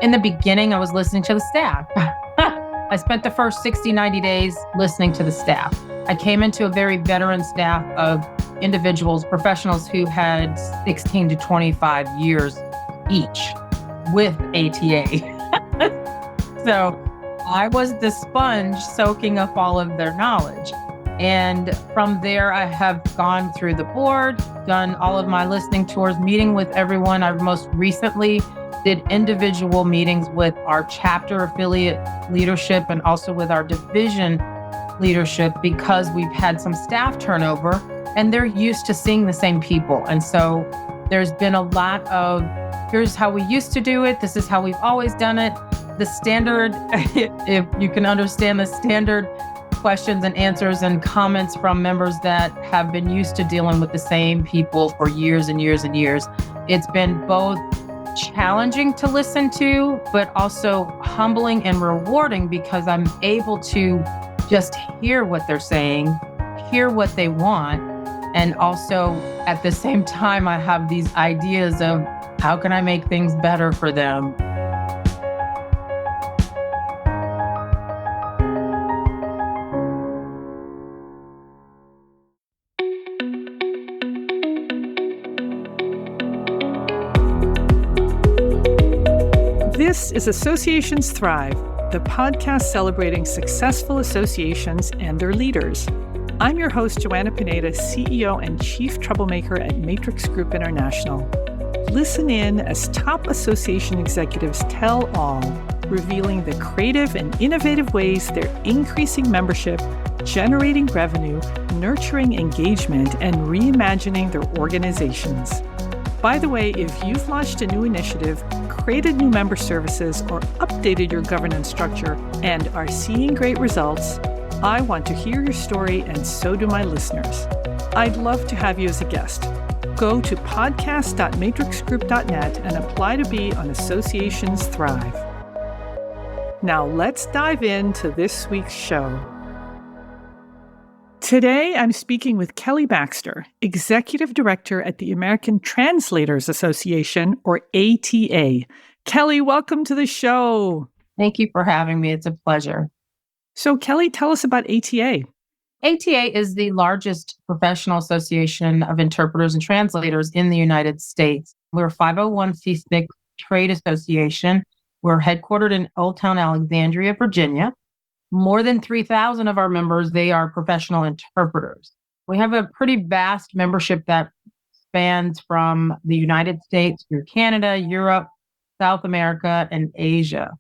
In the beginning, I was listening to the staff. I spent the first 60, 90 days listening to the staff. I came into a very veteran staff of individuals, professionals who had 16 to 25 years each with ATA. So I was the sponge soaking up all of their knowledge. And from there, I have gone through the board, done all of my listening tours, meeting with everyone. I most recently did individual meetings with our chapter affiliate leadership and also with our division leadership because we've had some staff turnover and they're used to seeing the same people. And so there's been a lot of, here's how we used to do it. This is how we've always done it. The standard, if you can understand the standard questions and answers and comments from members that have been used to dealing with the same people for years and years and years. It's been both challenging to listen to, but also humbling and rewarding because I'm able to just hear what they're saying, hear what they want. And also at the same time, I have these ideas of how can I make things better for them? This is Associations Thrive, the podcast celebrating successful associations and their leaders. I'm your host, Joanna Pineda, CEO and Chief Troublemaker at Matrix Group International. Listen in as top association executives tell all, revealing the creative and innovative ways they're increasing membership, generating revenue, nurturing engagement, and reimagining their organizations. By the way, if you've launched a new initiative, created new member services, or updated your governance structure and are seeing great results, I want to hear your story, and so do my listeners. I'd love to have you as a guest. Go to podcast.matrixgroup.net and apply to be on Associations Thrive. Now let's dive into this week's show. Today, I'm speaking with Kelli Baxter, Executive Director at the American Translators Association, or ATA. Kelli, welcome to the show. Thank you for having me. It's a pleasure. So, Kelli, tell us about ATA. ATA is the largest professional association of interpreters and translators in the United States. We're a 501c6 trade association. We're headquartered in Old Town Alexandria, Virginia. More than 3,000 of our members, they are professional interpreters. We have a pretty vast membership that spans from the United States through Canada, Europe, South America, and Asia.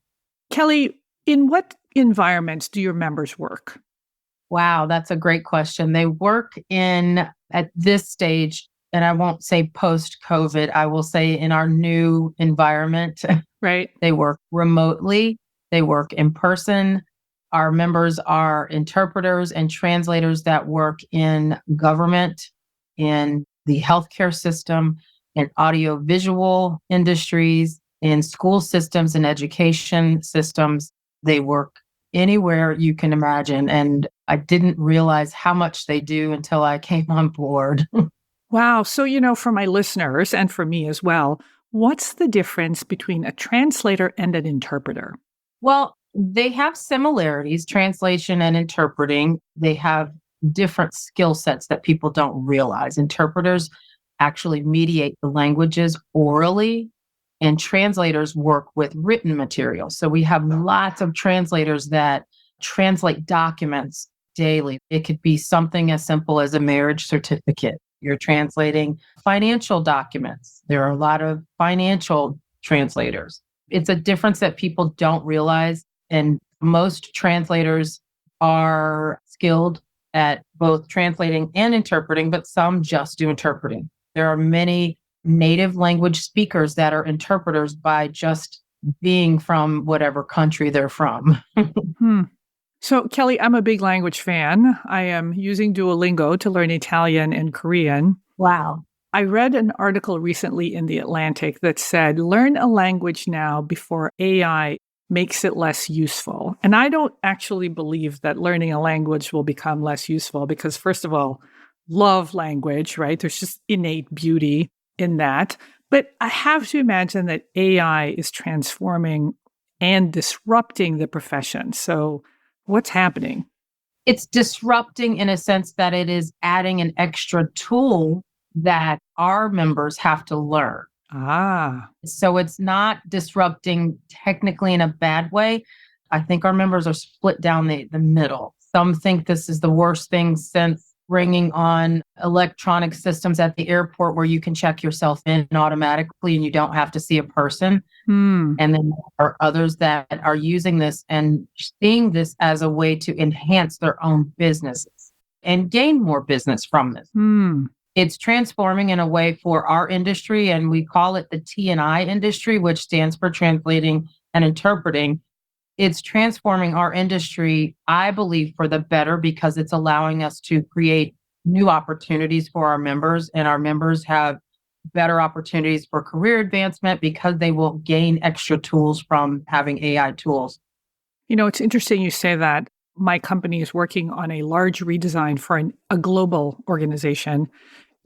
Kelli, in what environments do your members work? Wow, that's a great question. They work at this stage, and I won't say post-COVID, I will say in our new environment. Right. They work remotely. They work in person. Our members are interpreters and translators that work in government, in the healthcare system, in audiovisual industries, in school systems and education systems. They work anywhere you can imagine. And I didn't realize how much they do until I came on board. Wow. So, for my listeners and for me as well, what's the difference between a translator and an interpreter? Well, they have similarities, translation and interpreting. They have different skill sets that people don't realize. Interpreters actually mediate the languages orally, and translators work with written material. So we have lots of translators that translate documents daily. It could be something as simple as a marriage certificate. You're translating financial documents. There are a lot of financial translators. It's a difference that people don't realize. And most translators are skilled at both translating and interpreting, but some just do interpreting. There are many native language speakers that are interpreters by just being from whatever country they're from. So, Kelli, I'm a big language fan. I am using Duolingo to learn Italian and Korean. Wow. I read an article recently in The Atlantic that said, learn a language now before AI makes it less useful. And I don't actually believe that learning a language will become less useful because, first of all, love language, right? There's just innate beauty in that. But I have to imagine that AI is transforming and disrupting the profession. So what's happening? It's disrupting in a sense that it is adding an extra tool that our members have to learn. Ah, So it's not disrupting technically in a bad way. I think our members are split down the middle. Some think this is the worst thing since bringing on electronic systems at the airport where you can check yourself in automatically and you don't have to see a person. hmm, And then there are others that are using this and seeing this as a way to enhance their own businesses and gain more business from this. hmm. It's transforming in a way for our industry, and we call it the T&I industry, which stands for translating and interpreting. It's transforming our industry, I believe, for the better because it's allowing us to create new opportunities for our members, and our members have better opportunities for career advancement because they will gain extra tools from having AI tools. It's interesting you say that. My company is working on a large redesign for a global organization.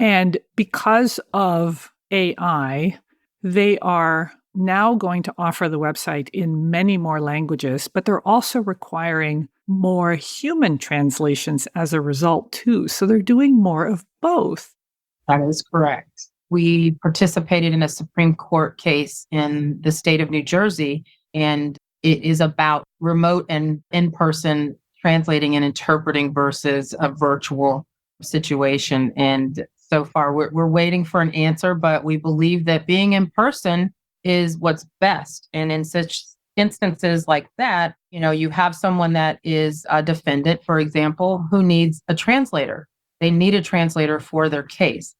And because of AI, they are now going to offer the website in many more languages, but they're also requiring more human translations as a result, too. So they're doing more of both. That is correct. We participated in a Supreme Court case in the state of New Jersey, and it is about remote and in-person translating and interpreting versus a virtual situation. And so far, we're waiting for an answer, but we believe that being in person is what's best. And in such instances like that, you have someone that is a defendant, for example, who needs a translator. They need a translator for their case.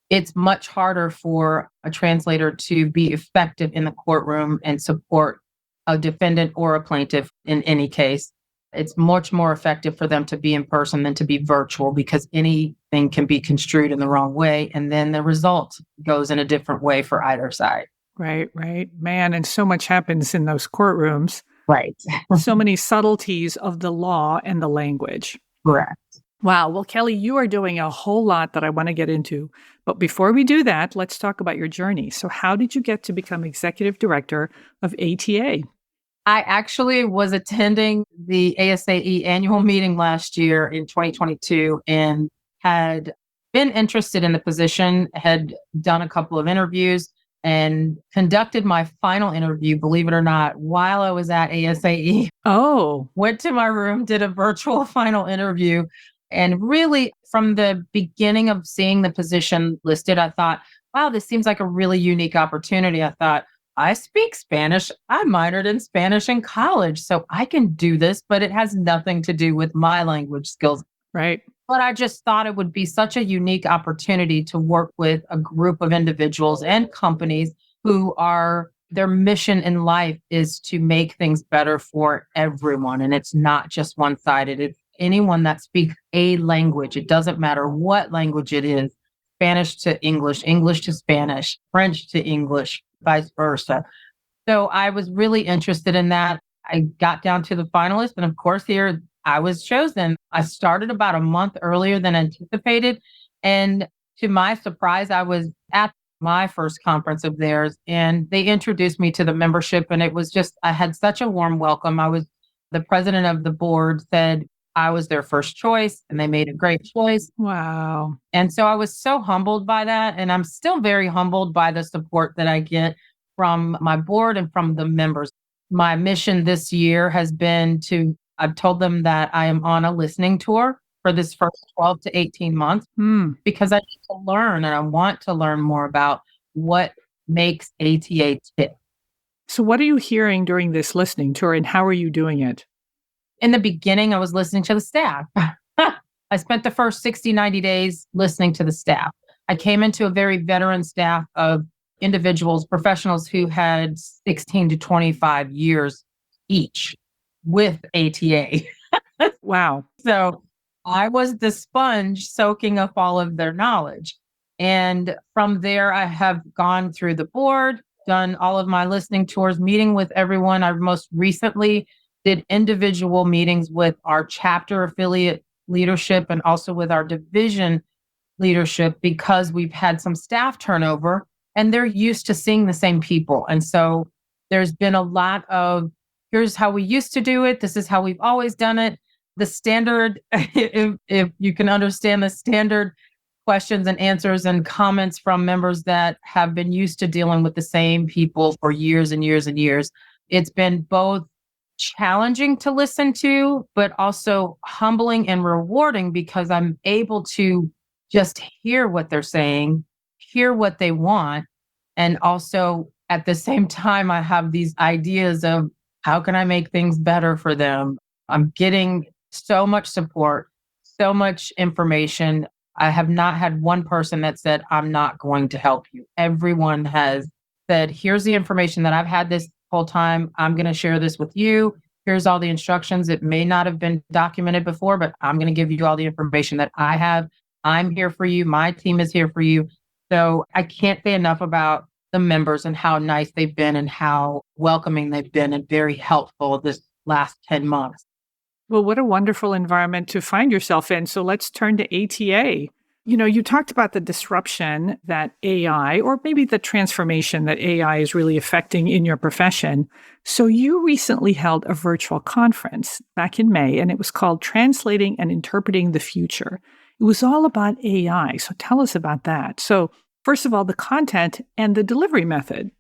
It's much harder for a translator to be effective in the courtroom and support a defendant or a plaintiff in any case. It's much more effective for them to be in person than to be virtual because anything can be construed in the wrong way. And then the result goes in a different way for either side. Right, right. Man, and so much happens in those courtrooms. Right. So many subtleties of the law and the language. Correct. Wow. Well, Kelli, you are doing a whole lot that I want to get into. But before we do that, let's talk about your journey. So how did you get to become executive director of ATA? I actually was attending the ASAE annual meeting last year in 2022 and had been interested in the position, had done a couple of interviews and conducted my final interview, believe it or not, while I was at ASAE. Oh, Went to my room, did a virtual final interview. And really, from the beginning of seeing the position listed, I thought, wow, this seems like a really unique opportunity. I thought, I speak Spanish. I minored in Spanish in college, so I can do this, but it has nothing to do with my language skills. right. But I just thought it would be such a unique opportunity to work with a group of individuals and companies who are their mission in life is to make things better for everyone. And it's not just one-sided. It's anyone that speaks a language. It doesn't matter what language it is, Spanish to English, English to Spanish, French to English, vice versa. So I was really interested in that. I got down to the finalist, and of course, here I was chosen. I started about a month earlier than anticipated. And to my surprise, I was at my first conference of theirs, and they introduced me to the membership. And it was just, I had such a warm welcome. The president of the board said I was their first choice, and they made a great choice. Wow. And so I was so humbled by that. And I'm still very humbled by the support that I get from my board and from the members. My mission this year has been I've told them that I am on a listening tour for this first 12 to 18 months because I need to learn and I want to learn more about what makes ATA tick. So what are you hearing during this listening tour and how are you doing it? In the beginning, I was listening to the staff. I spent the first 60, 90 days listening to the staff. I came into a very veteran staff of individuals, professionals who had 16 to 25 years each with ATA. Wow. So I was the sponge soaking up all of their knowledge. And from there, I have gone through the board, done all of my listening tours, meeting with everyone. I most recently did individual meetings with our chapter affiliate leadership and also with our division leadership because we've had some staff turnover. and they're used to seeing the same people. And so there's been a lot of, here's how we used to do it. This is how we've always done it. The standard, if you can understand the standard questions and answers and comments from members that have been used to dealing with the same people for years and years and years. It's been both challenging to listen to, but also humbling and rewarding because I'm able to just hear what they're saying, hear what they want. And also at the same time, I have these ideas of how can I make things better for them? I'm getting so much support, so much information. I have not had one person that said, I'm not going to help you. Everyone has said, here's the information that I've had this whole time. I'm going to share this with you. Here's all the instructions. It may not have been documented before, but I'm going to give you all the information that I have. I'm here for you. My team is here for you. So I can't say enough about the members and how nice they've been and how welcoming they've been and very helpful this last 10 months. Well, what a wonderful environment to find yourself in. So let's turn to ATA. You talked about the disruption that AI, or maybe the transformation that AI is really affecting in your profession. So you recently held a virtual conference back in May, and it was called Translating and Interpreting the Future. It was all about AI. So tell us about that. So first of all, the content and the delivery method.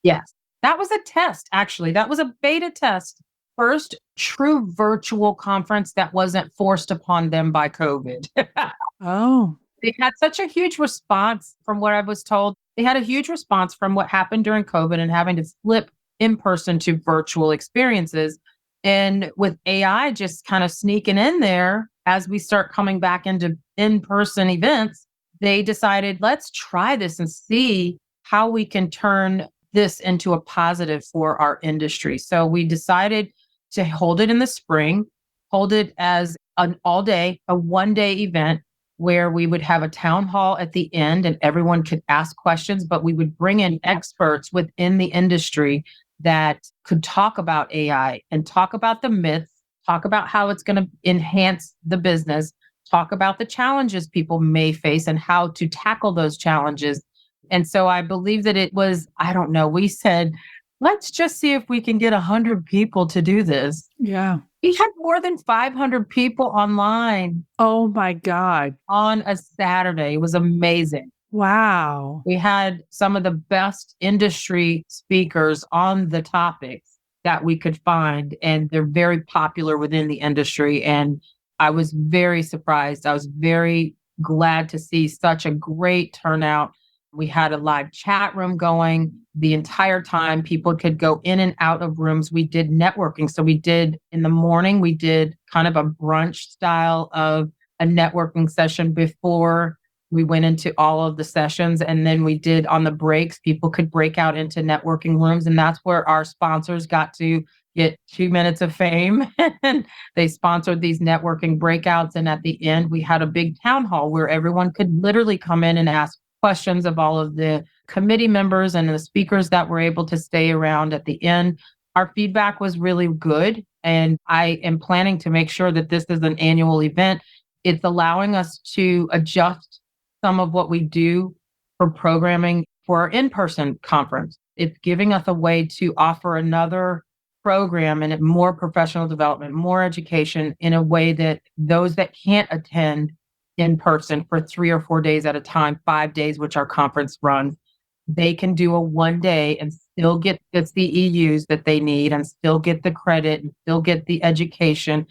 Yes, that was a test, actually. That was a beta test. First true virtual conference that wasn't forced upon them by COVID. Oh. They had such a huge response from what I was told. They had a huge response from what happened during COVID and having to flip in person to virtual experiences. And with AI just kind of sneaking in there as we start coming back into in-person events, they decided, let's try this and see how we can turn this into a positive for our industry. So we decided to hold it in the spring, hold it as an all-day, a one-day event where we would have a town hall at the end and everyone could ask questions, but we would bring in experts within the industry that could talk about AI and talk about the myths, talk about how it's going to enhance the business, talk about the challenges people may face and how to tackle those challenges. And so I believe that it was, I don't know, we said, let's just see if we can get 100 people to do this. Yeah. We had more than 500 people online. Oh my God. On a Saturday. It was amazing. Wow. We had some of the best industry speakers on the topics that we could find, and they're very popular within the industry. And I was very surprised. I was very glad to see such a great turnout. We had a live chat room going the entire time. People could go in and out of rooms. We did networking. So we did in the morning, we did kind of a brunch style of a networking session before we went into all of the sessions. And then we did on the breaks, people could break out into networking rooms. And that's where our sponsors got to get 2 minutes of fame. And they sponsored these networking breakouts. And at the end, we had a big town hall where everyone could literally come in and ask questions of all of the committee members and the speakers that were able to stay around at the end. Our feedback was really good. And I am planning to make sure that this is an annual event. It's allowing us to adjust some of what we do for programming for our in-person conference. It's giving us a way to offer another program and more professional development, more education in a way that those that can't attend in person for 3 or 4 days at a time, 5 days, which our conference runs, they can do a one day and still get the CEUs that they need and still get the credit and still get the education,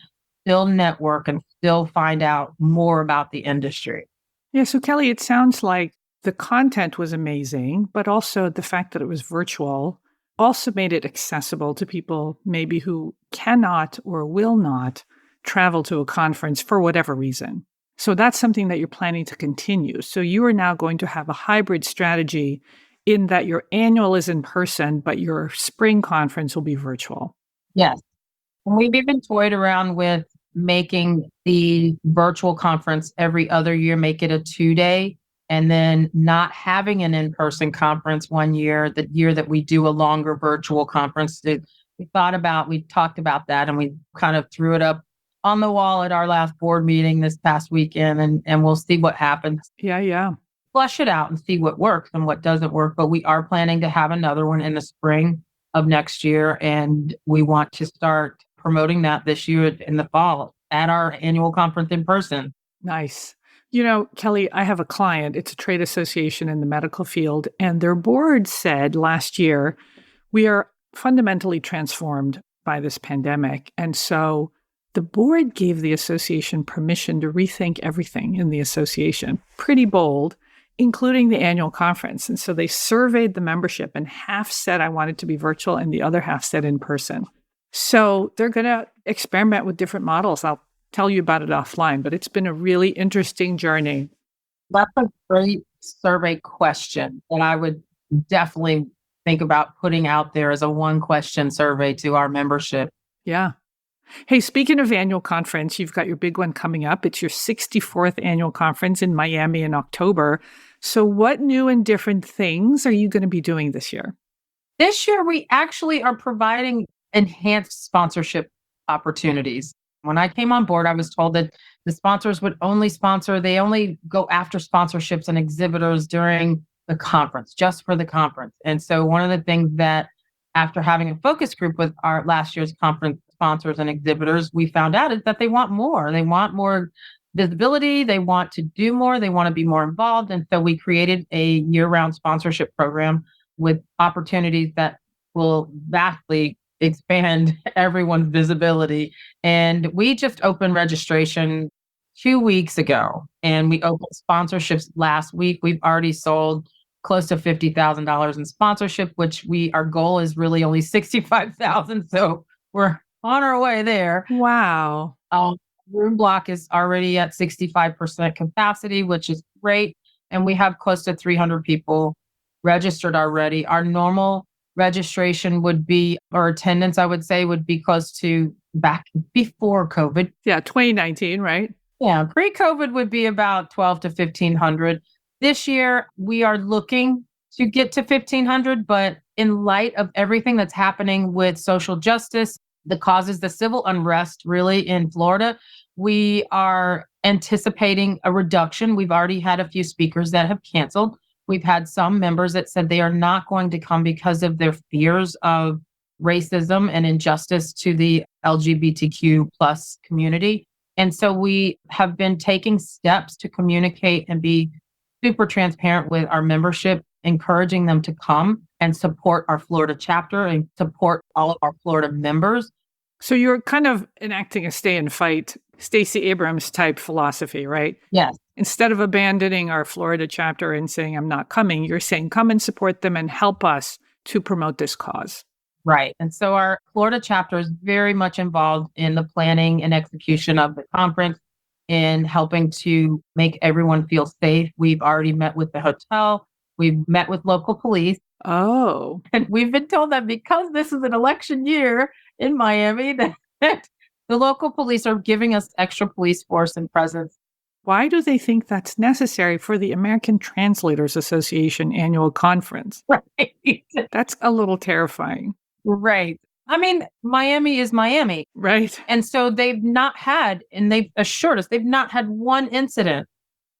still network and still find out more about the industry. Yeah. So Kelli, it sounds like the content was amazing, but also the fact that it was virtual also made it accessible to people maybe who cannot or will not travel to a conference for whatever reason. So that's something that you're planning to continue. So you are now going to have a hybrid strategy in that your annual is in person, but your spring conference will be virtual. Yes. And we've even toyed around with making the virtual conference every other year, make it a 2-day, and then not having an in-person conference one year, the year that we do a longer virtual conference. We talked about that, and we kind of threw it up on the wall at our last board meeting this past weekend, and we'll see what happens. Yeah. flesh it out and see what works and what doesn't work. But we are planning to have another one in the spring of next year. And we want to start promoting that this year in the fall at our annual conference in person. Nice. Kelli, I have a client. It's a trade association in the medical field, and their board said last year, we are fundamentally transformed by this pandemic. And so the board gave the association permission to rethink everything in the association. Pretty bold, including the annual conference. And so they surveyed the membership, and half said I want it to be virtual and the other half said in person. So they're going to experiment with different models. I'll tell you about it offline, but it's been a really interesting journey. That's a great survey question that I would definitely think about putting out there as a one question survey to our membership. Yeah. Hey, speaking of annual conference, you've got your big one coming up. It's your 64th annual conference in Miami in October. So what new and different things are you going to be doing this year? This year, we actually are providing enhanced sponsorship opportunities. When I came on board, I was told that the sponsors would they only go after sponsorships and exhibitors during the conference, just for the conference. And so one of the things that after having a focus group with our last year's conference sponsors and exhibitors, we found out is that they want more. They want more visibility. They want to do more. They want to be more involved. And so we created a year-round sponsorship program with opportunities that will vastly expand everyone's visibility. And we just opened registration 2 weeks ago, and we opened sponsorships last week. We've already sold close to $50,000 in sponsorship, which our goal is really only 65,000. So we're on our way there. Wow. Room block is already at 65% capacity, which is great. And we have close to 300 people registered already. Our normal registration would be, or attendance, I would say, would be close to back before COVID. Yeah, 2019, right? Yeah, pre-COVID would be about 12 to 1,500. This year, we are looking to get to 1,500, but in light of everything that's happening with social justice, the causes, the civil unrest really in Florida, we are anticipating a reduction. We've already had a few speakers that have canceled. We've had some members that said they are not going to come because of their fears of racism and injustice to the LGBTQ plus community. And so we have been taking steps to communicate and be super transparent with our membership, encouraging them to come and support our Florida chapter and support all of our Florida members. So you're kind of enacting a stay and fight, Stacey Abrams type philosophy, right? Yes. Instead of abandoning our Florida chapter and saying, I'm not coming, you're saying, come and support them and help us to promote this cause. Right. And so our Florida chapter is very much involved in the planning and execution of the conference, in helping to make everyone feel safe. We've already met with the hotel. We've met with local police. Oh. And we've been told that because this is an election year in Miami, that the local police are giving us extra police force and presence. Why do they think that's necessary for the American Translators Association annual conference? Right. That's a little terrifying. Right. I mean, Miami is Miami. Right. And so they've not had, and they've assured us, they've not had one incident.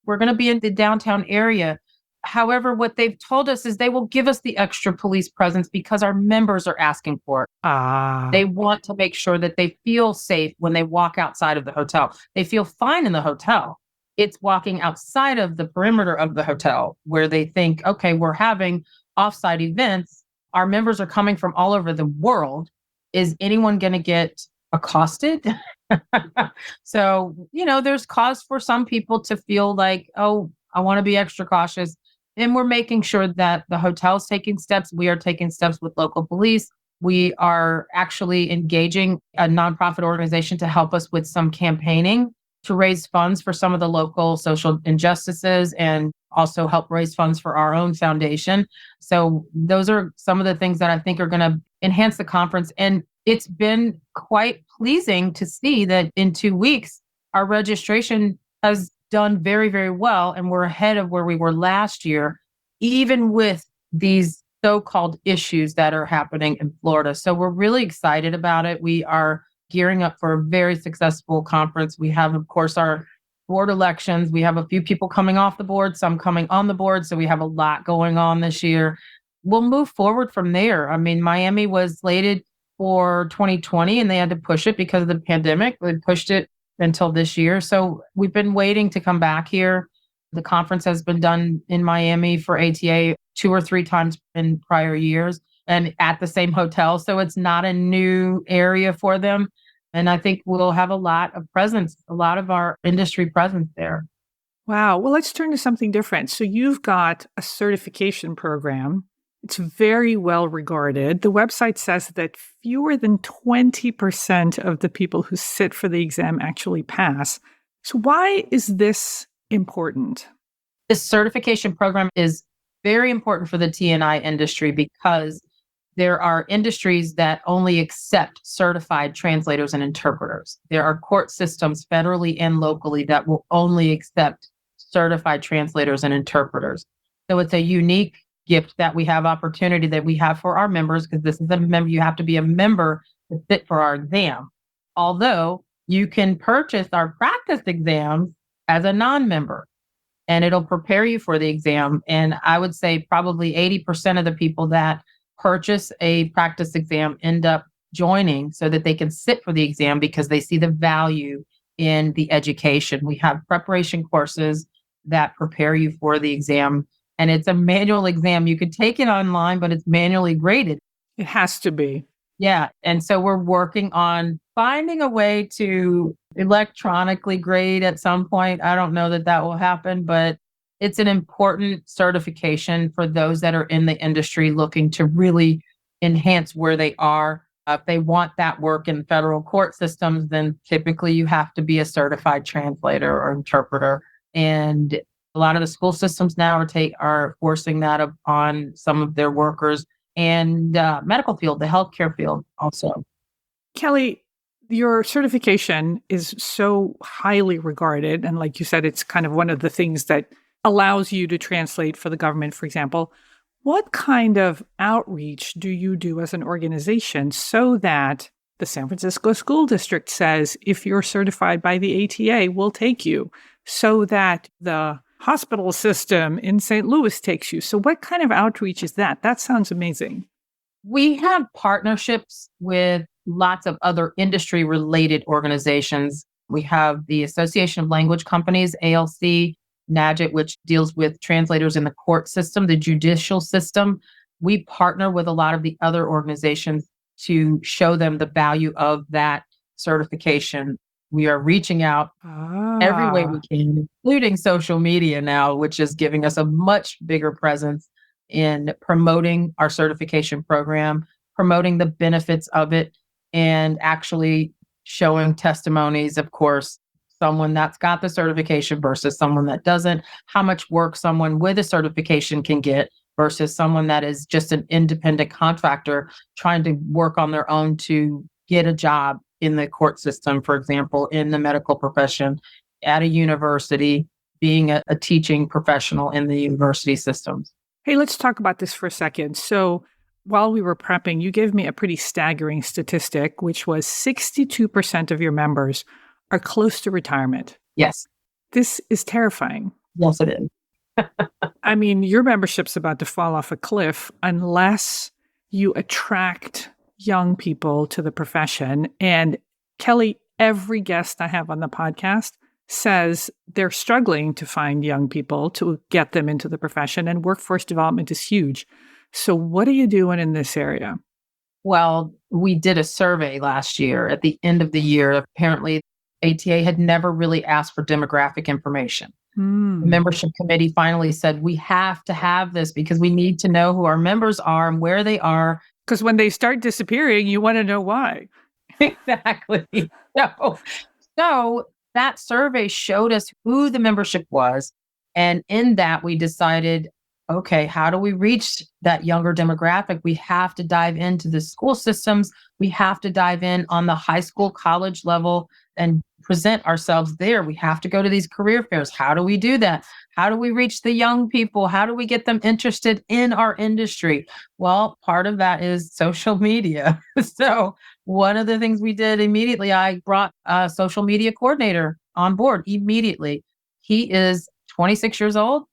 We're going to be in the downtown area. However, what they've told us is they will give us the extra police presence because our members are asking for it. They want to make sure that they feel safe when they walk outside of the hotel. They feel fine in the hotel. It's walking outside of the perimeter of the hotel where they think, okay, we're having offsite events. Our members are coming from all over the world. Is anyone going to get accosted? So, there's cause for some people to feel like, oh, I want to be extra cautious. And we're making sure that the hotel's taking steps. We are taking steps with local police. We are actually engaging a nonprofit organization to help us with some campaigning to raise funds for some of the local social injustices and also help raise funds for our own foundation. So those are some of the things that I think are going to enhance the conference. And it's been quite pleasing to see that in 2 weeks, our registration has done very, very well. And we're ahead of where we were last year, even with these so-called issues that are happening in Florida. So we're really excited about it. We are gearing up for a very successful conference. We have, of course, our board elections. We have a few people coming off the board, some coming on the board. So we have a lot going on this year. We'll move forward from there. I mean, Miami was slated for 2020 and they had to push it because of the pandemic. They pushed it until this year. So we've been waiting to come back here. The conference has been done in Miami for ATA 2 or 3 times in prior years and at the same hotel. So it's not a new area for them. And I think we'll have a lot of presence, a lot of our industry presence there. Wow. Well, let's turn to something different. So you've got a certification program. It's very well regarded. The website says that fewer than 20% of the people who sit for the exam actually pass. So why is this important? This certification program is very important for the T&I industry because there are industries that only accept certified translators and interpreters. There are court systems federally and locally that will only accept certified translators and interpreters. So it's a unique gift that we have opportunity that we have for our members because this is a member, you have to be a member to sit for our exam. Although you can purchase our practice exams as a non-member and it'll prepare you for the exam. And I would say probably 80% of the people that purchase a practice exam end up joining so that they can sit for the exam because they see the value in the education. We have preparation courses that prepare you for the exam. And it's a manual exam. You could take it online, but it's manually graded. It has to be. Yeah. And so we're working on finding a way to electronically grade at some point. I don't know that that will happen, but it's an important certification for those that are in the industry looking to really enhance where they are. If they want that work in federal court systems, then typically you have to be a certified translator or interpreter. And a lot of the school systems now are forcing that upon some of their workers and medical field, the healthcare field also. Kelli, your certification is so highly regarded. And like you said, it's kind of one of the things that allows you to translate for the government, for example. What kind of outreach do you do as an organization so that the San Francisco School District says, if you're certified by the ATA, we'll take you, so that the hospital system in St. Louis takes you? So what kind of outreach is that? That sounds amazing. We have partnerships with lots of other industry-related organizations. We have the Association of Language Companies, ALC, NAGIT, which deals with translators in the court system, the judicial system. We partner with a lot of the other organizations to show them the value of that certification. We are reaching out every way we can, including social media now, which is giving us a much bigger presence in promoting our certification program, promoting the benefits of it, and actually showing testimonies, of course, someone that's got the certification versus someone that doesn't, how much work someone with a certification can get versus someone that is just an independent contractor trying to work on their own to get a job in the court system, for example, in the medical profession, at a university, being a teaching professional in the university systems. Hey, let's talk about this for a second. So while we were prepping, you gave me a pretty staggering statistic, which was 62% of your members are close to retirement. Yes. This is terrifying. Yes, it is. I mean, your membership's about to fall off a cliff unless you attract young people to the profession. And Kelli, every guest I have on the podcast says they're struggling to find young people to get them into the profession, and workforce development is huge. So what are you doing in this area? Well, we did a survey last year. At the end of the year, apparently ATA had never really asked for demographic information. The membership committee finally said, we have to have this because we need to know who our members are and where they are. Because when they start disappearing, you want to know why. Exactly. So that survey showed us who the membership was. And in that, we decided, okay, how do we reach that younger demographic? We have to dive into the school systems. We have to dive in on the high school, college level and present ourselves there. We have to go to these career fairs. How do we do that? How do we reach the young people? How do we get them interested in our industry? Well, part of that is social media. So one of the things we did immediately, I brought a social media coordinator on board immediately. He is 26 years old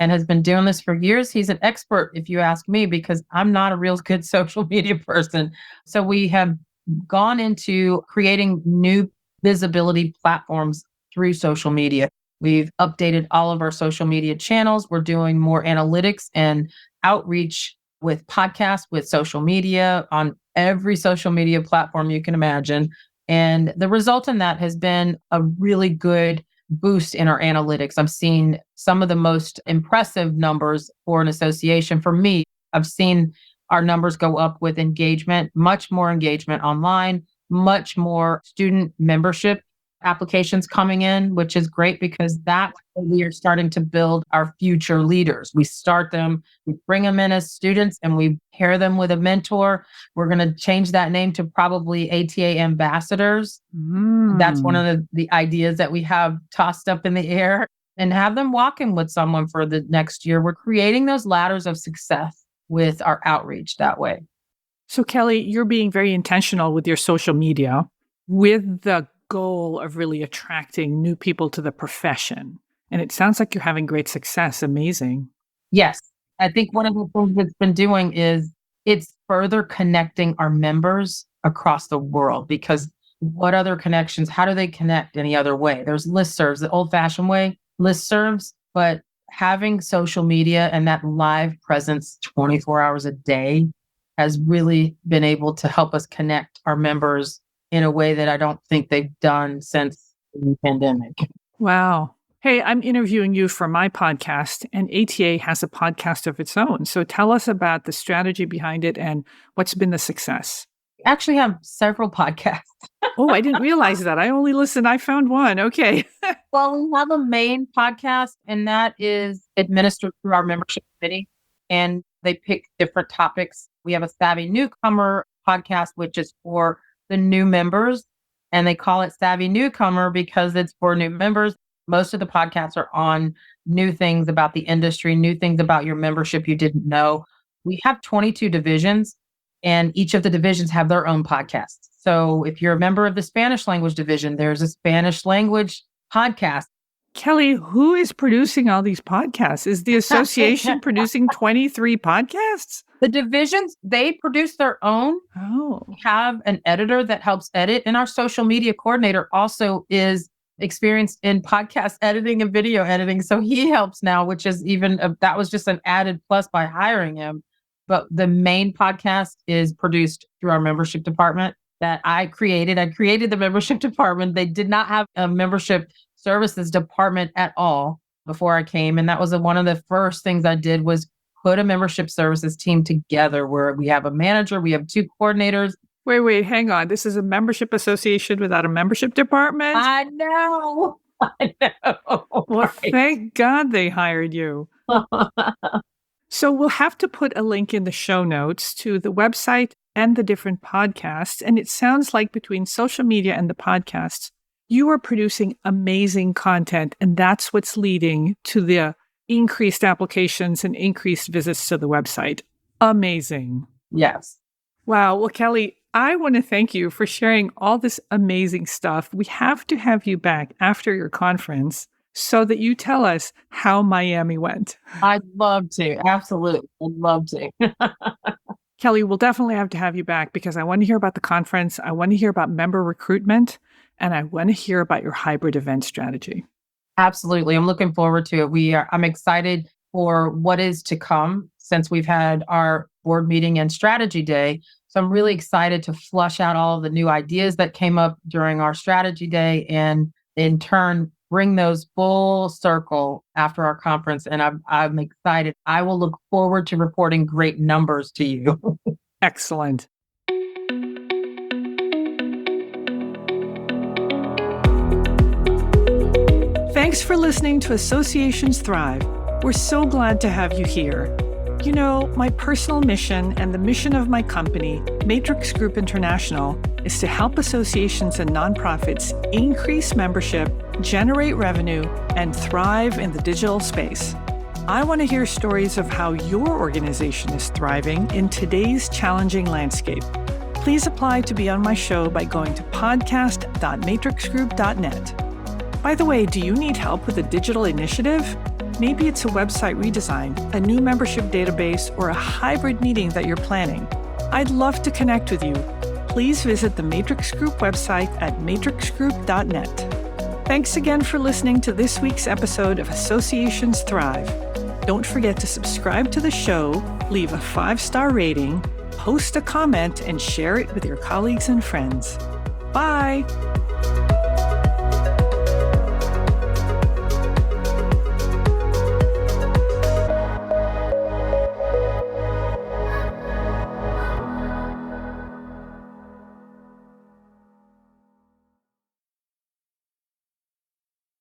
and has been doing this for years. He's an expert, if you ask me, because I'm not a real good social media person. So we have gone into creating new visibility platforms through social media. We've updated all of our social media channels. We're doing more analytics and outreach with podcasts, with social media on every social media platform you can imagine. And the result in that has been a really good boost in our analytics. I've seen some of the most impressive numbers for an association. For me, I've seen our numbers go up with engagement, much more engagement online, much more student membership applications coming in, which is great because that's where we are starting to build our future leaders. We start them, we bring them in as students, and we pair them with a mentor. We're going to change that name to probably ATA ambassadors. That's one of the ideas that we have tossed up in the air, and have them walking with someone for the next year. We're creating those ladders of success with our outreach that way. So, Kelli, you're being very intentional with your social media with the goal of really attracting new people to the profession. And it sounds like you're having great success. Amazing. Yes. I think one of the things it's been doing is it's further connecting our members across the world, because what other connections, how do they connect any other way? There's listservs, the old fashioned way, listservs, but having social media and that live presence 24 hours a day has really been able to help us connect our members in a way that I don't think they've done since the pandemic. Wow. Hey, I'm interviewing you for my podcast, and ATA has a podcast of its own. So tell us about the strategy behind it and what's been the success. We actually have several podcasts. Oh, I didn't realize that. I found one. Okay. Well, we have a main podcast, and that is administered through our membership committee, and they pick different topics. We have a Savvy Newcomer podcast, which is for the new members, and they call it Savvy Newcomer because it's for new members. Most of the podcasts are on new things about the industry, new things about your membership you didn't know. We have 22 divisions, and each of the divisions have their own podcasts. So if you're a member of the Spanish language division, there's a Spanish language podcast. Kelli, who is producing all these podcasts? Is the association producing 23 podcasts? The divisions, they produce their own. Oh. We have an editor that helps edit, and our social media coordinator also is experienced in podcast editing and video editing. So he helps now, which is that was just an added plus by hiring him. But the main podcast is produced through our membership department that I created. I created the membership department. They did not have a membership services department at all before I came. And that was one of the first things I did was put a membership services team together where we have a manager, we have 2 coordinators. Wait, hang on. This is a membership association without a membership department? I know. Well, right. Thank God they hired you. So we'll have to put a link in the show notes to the website and the different podcasts. And it sounds like between social media and the podcasts, you are producing amazing content. And that's what's leading to the increased applications and increased visits to the website. Amazing. Yes. Wow. Well, Kelli, I want to thank you for sharing all this amazing stuff. We have to have you back after your conference so that you tell us how Miami went. I'd love to. Absolutely. I'd love to. Kelli, we'll definitely have to have you back because I want to hear about the conference. I want to hear about member recruitment, and I want to hear about your hybrid event strategy. Absolutely. I'm looking forward to it. I'm excited for what is to come since we've had our board meeting and strategy day. So I'm really excited to flush out all of the new ideas that came up during our strategy day and in turn bring those full circle after our conference. And I'm excited. I will look forward to reporting great numbers to you. Excellent. Thanks for listening to Associations Thrive. We're so glad to have you here. You know, my personal mission and the mission of my company, Matrix Group International, is to help associations and nonprofits increase membership, generate revenue, and thrive in the digital space. I want to hear stories of how your organization is thriving in today's challenging landscape. Please apply to be on my show by going to podcast.matrixgroup.net. By the way, do you need help with a digital initiative? Maybe it's a website redesign, a new membership database, or a hybrid meeting that you're planning. I'd love to connect with you. Please visit the Matrix Group website at matrixgroup.net. Thanks again for listening to this week's episode of Associations Thrive. Don't forget to subscribe to the show, leave a 5-star rating, post a comment, and share it with your colleagues and friends. Bye!